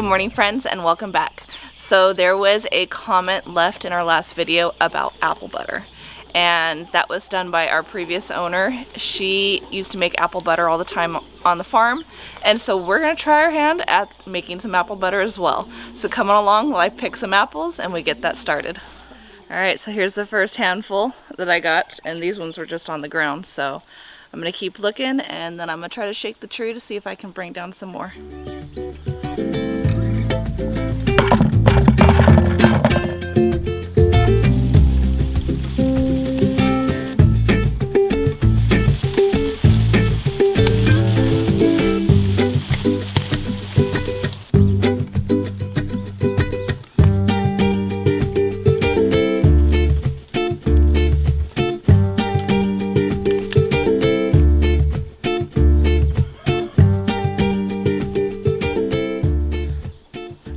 morning, friends, and welcome back. So there was a comment left in our last video about apple butter, and that was done by our previous owner. She used to make apple butter all the time on the farm, and so we're going to try our hand at making some apple butter as well. So come on along while I pick some apples and we get that started. Alright, so here's the first handful that I got, and these ones were just on the ground, so I'm going to keep looking, and then I'm going to try to shake the tree to see if I can bring down some more.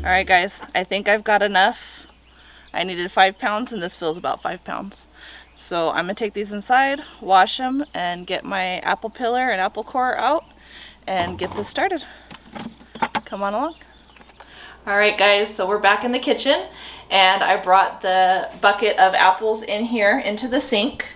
Alright guys, I think I've got enough. I needed 5 pounds and this fills about 5 pounds. So I'm going to take these inside, wash them, and get my apple pillar and apple core out and get this started. Come on along. Alright guys, so we're back in the kitchen and I brought the bucket of apples in here into the sink.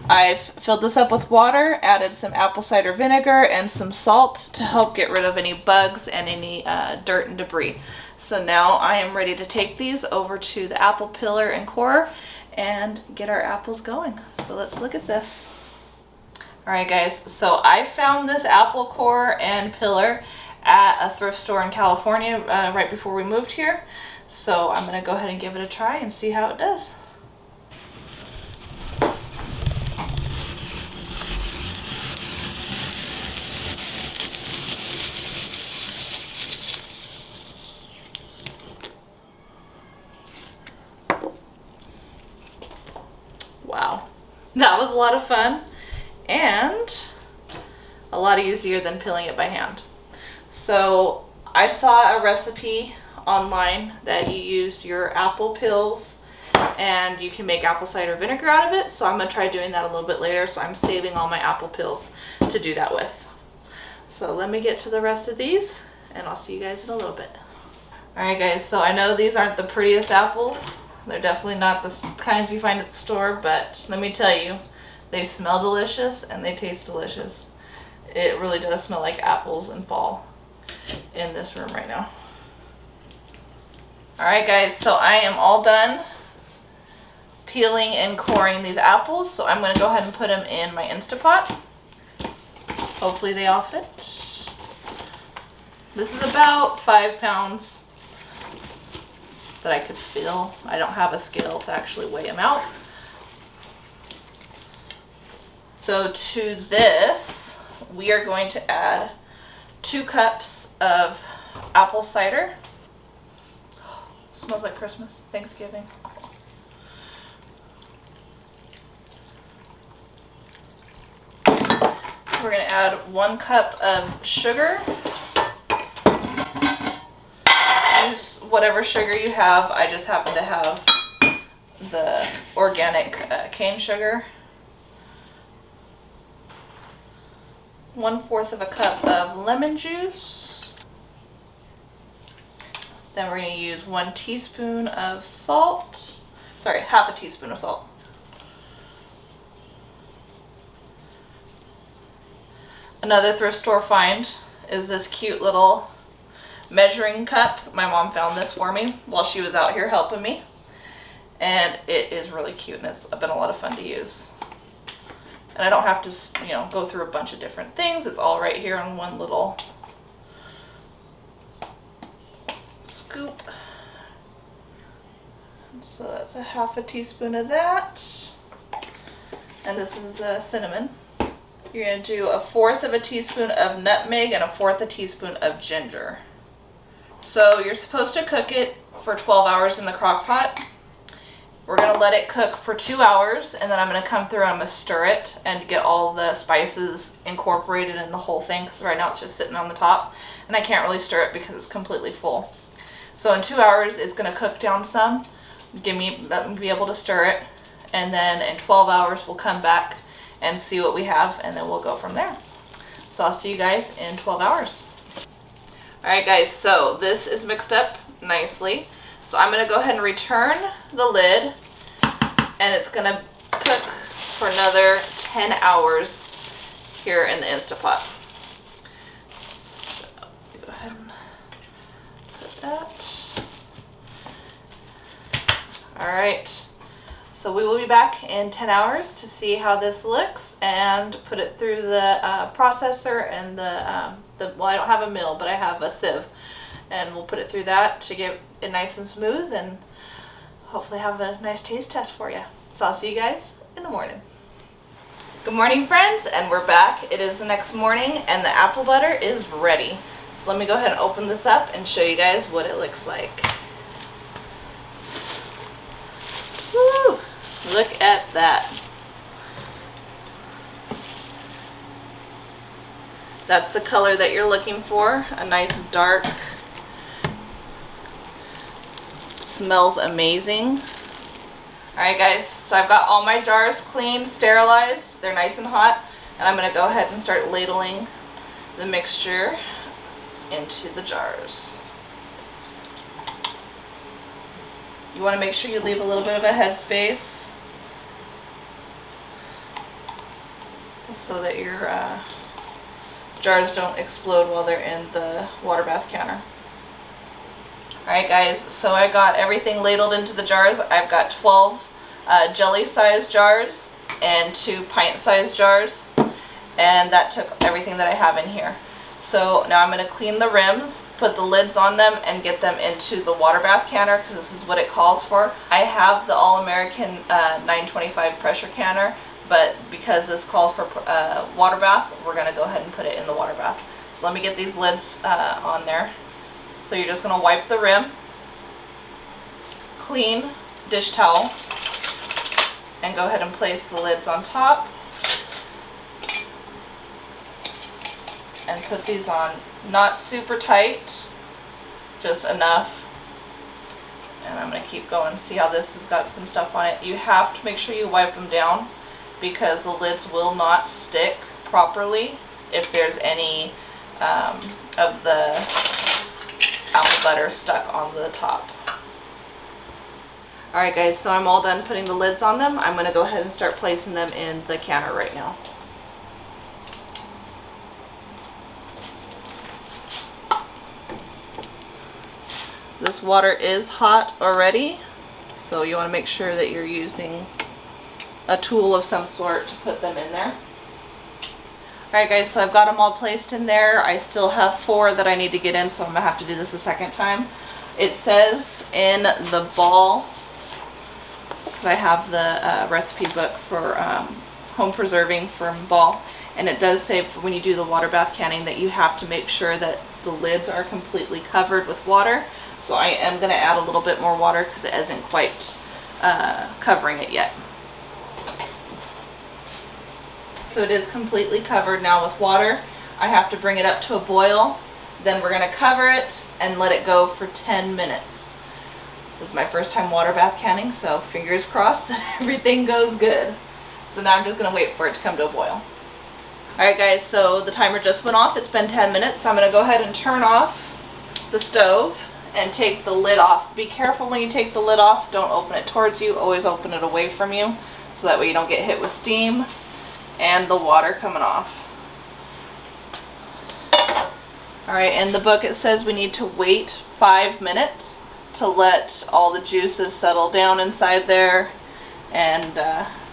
I've filled this up with water, added some apple cider vinegar and some salt to help get rid of any bugs and any dirt and debris. So now I am ready to take these over to the apple pillar and core and get our apples going. So let's look at this. Alright guys, so I found this apple core and pillar at a thrift store in California right before we moved here. So I'm going to go ahead and give it a try and see how it does. Wow, that was a lot of fun and a lot easier than peeling it by hand. So I saw a recipe online that you use your apple peels and you can make apple cider vinegar out of it. So I'm going to try doing that a little bit later. So I'm saving all my apple peels to do that with. So let me get to the rest of these and I'll see you guys in a little bit. Alright guys, so I know these aren't the prettiest apples. They're definitely not the kinds you find at the store, but let me tell you, they smell delicious and they taste delicious. It really does smell like apples in fall in this room right now. Alright guys, so I am all done peeling and coring these apples, so I'm going to go ahead and put them in my Instapot. Hopefully they all fit. This is about 5 pounds that I could feel. I don't have a scale to actually weigh them out. So to this, we are going to add 2 cups of apple cider. Smells like Christmas, Thanksgiving. We're going to add 1 cup of sugar. Use whatever sugar you have. I just happen to have the organic cane sugar. 1/4 of a cup of lemon juice. Then we're going to use 1 teaspoon of salt. Sorry, 1/2 teaspoon of salt. Another thrift store find is this cute little measuring cup. My mom found this for me while she was out here helping me, and it is really cute and it's been a lot of fun to use. And I don't have to, you know, go through a bunch of different things. It's all right here on one little scoop. So that's 1/2 teaspoon of that. And this is cinnamon. You're going to do 1/4 teaspoon of nutmeg and 1/4 teaspoon of ginger. So you're supposed to cook it for 12 hours in the crock pot. We're going to let it cook for 2 hours, and then I'm going to come through and I'm going to stir it and get all the spices incorporated in the whole thing, because right now it's just sitting on the top and I can't really stir it because it's completely full. So in 2 hours it's going to cook down some, let me be able to stir it, and then in 12 hours we'll come back and see what we have, and then we'll go from there. So I'll see you guys in 12 hours. Alright guys, so this is mixed up nicely. So I'm going to go ahead and return the lid, and it's going to cook for another 10 hours here in the Instapot. So go ahead and put that. Alright, so we will be back in 10 hours to see how this looks and put it through the processor and well, I don't have a mill, but I have a sieve, and we'll put it through that to get it nice and smooth and hopefully have a nice taste test for you. So I'll see you guys in the morning. Good morning, friends, and we're back. It is the next morning and the apple butter is ready. So let me go ahead and open this up and show you guys what it looks like. Woo! Look at that. That's the color that you're looking for, a nice dark. Smells amazing. Alright guys, so I've got all my jars cleaned, sterilized, they're nice and hot, and I'm going to go ahead and start ladling the mixture into the jars. You want to make sure you leave a little bit of a headspace so that your jars don't explode while they're in the water bath canner. Alright guys, so I got everything ladled into the jars. I've got 12 jelly sized jars and 2 pint sized jars, and that took everything that I have in here. So now I'm going to clean the rims, put the lids on them, and get them into the water bath canner because this is what it calls for. I have the All-American 925 pressure canner, but because this calls for water bath, we're going to go ahead and put it in the water bath. So let me get these lids on there. So you're just going to wipe the rim, clean dish towel, and go ahead and place the lids on top. And put these on, not super tight, just enough. And I'm going to keep going. See how this has got some stuff on it? You have to make sure you wipe them down because the lids will not stick properly if there's any of the apple butter stuck on the top. Alright guys, so I'm all done putting the lids on them. I'm going to go ahead and start placing them in the canner right now. This water is hot already, so you want to make sure that you're using a tool of some sort to put them in there. Alright guys, so I've got them all placed in there. I still have 4 that I need to get in, so I'm going to have to do this a second time. It says in the ball, because I have the recipe book for home preserving from Ball, and it does say when you do the water bath canning that you have to make sure that the lids are completely covered with water. So I am going to add a little bit more water because it isn't quite covering it yet. So it is completely covered now with water. I have to bring it up to a boil. Then we're going to cover it and let it go for 10 minutes. This is my first time water bath canning, so fingers crossed that everything goes good. So now I'm just going to wait for it to come to a boil. Alright guys, so the timer just went off. It's been 10 minutes, so I'm going to go ahead and turn off the stove and take the lid off. Be careful when you take the lid off. Don't open it towards you. Always open it away from you so that way you don't get hit with steam and the water coming off. Alright, in the book it says we need to wait 5 minutes to let all the juices settle down inside there, and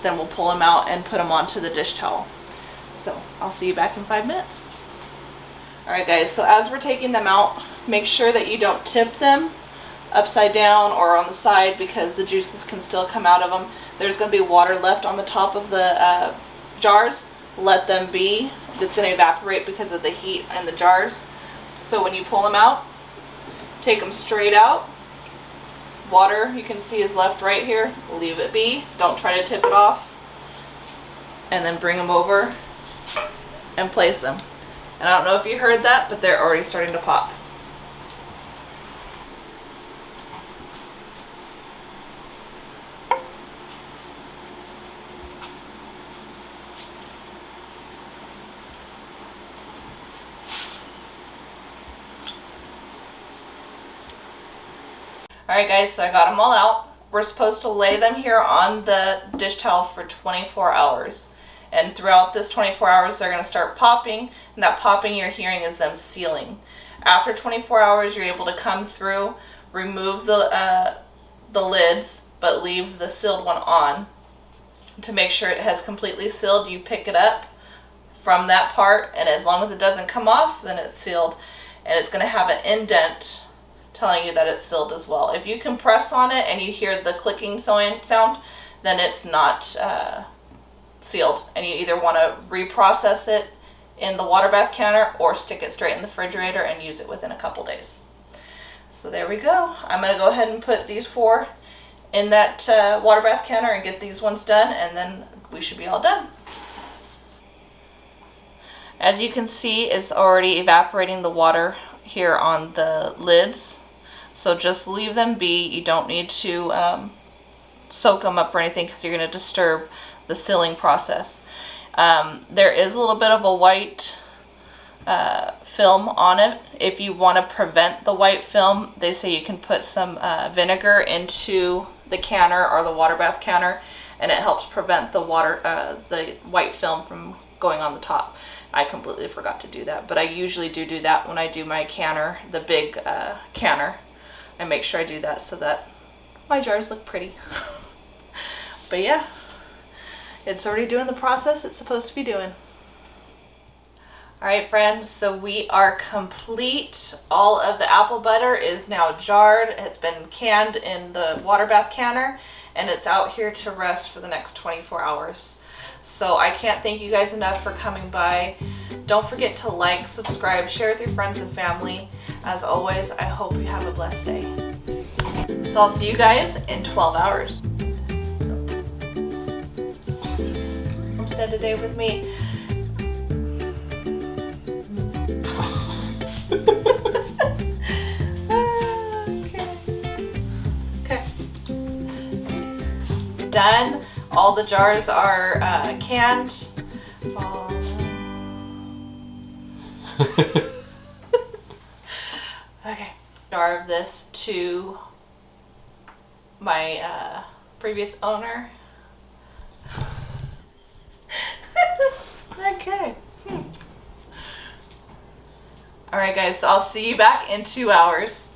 then we'll pull them out and put them onto the dish towel. So I'll see you back in 5 minutes. Alright guys, so as we're taking them out, make sure that you don't tip them upside down or on the side because the juices can still come out of them. There's going to be water left on the top of the jars. Let them be. It's going to evaporate because of the heat in the jars. So when you pull them out, take them straight out. Water you can see is left right here. Leave it be. Don't try to tip it off. And then bring them over and place them. And I don't know if you heard that, but they're already starting to pop. Alright guys, so I got them all out. We're supposed to lay them here on the dish towel for 24 hours. And throughout this 24 hours, they're going to start popping, and that popping you're hearing is them sealing. After 24 hours, you're able to come through, remove the lids, but leave the sealed one on. To make sure it has completely sealed, you pick it up from that part, and as long as it doesn't come off, then it's sealed. And it's going to have an indent telling you that it's sealed as well. If you can press on it and you hear the clicking sound, then it's not sealed, and you either want to reprocess it in the water bath canner or stick it straight in the refrigerator and use it within a couple days. So there we go. I'm going to go ahead and put these 4 in that water bath canner and get these ones done, and then we should be all done. As you can see, it's already evaporating the water here on the lids, so just leave them be. You don't need to soak them up or anything because you're going to disturb the sealing process. There is a little bit of a white film on it. If you want to prevent the white film, they say you can put some vinegar into the canner or the water bath canner, and it helps prevent the white film from going on the top. I completely forgot to do that, but I usually do that when I do my canner, the big canner. I make sure I do that so that my jars look pretty. But yeah, it's already doing the process it's supposed to be doing. Alright friends, so we are complete. All of the apple butter is now jarred. It's been canned in the water bath canner, and it's out here to rest for the next 24 hours. So I can't thank you guys enough for coming by. Don't forget to like, subscribe, share with your friends and family. As always, I hope you have a blessed day. So I'll see you guys in 12 hours. Homestead today with me. Okay. Done. All the jars are canned. Okay. Jar of this to my previous owner. Okay. Alright guys, so I'll see you back in 2 hours.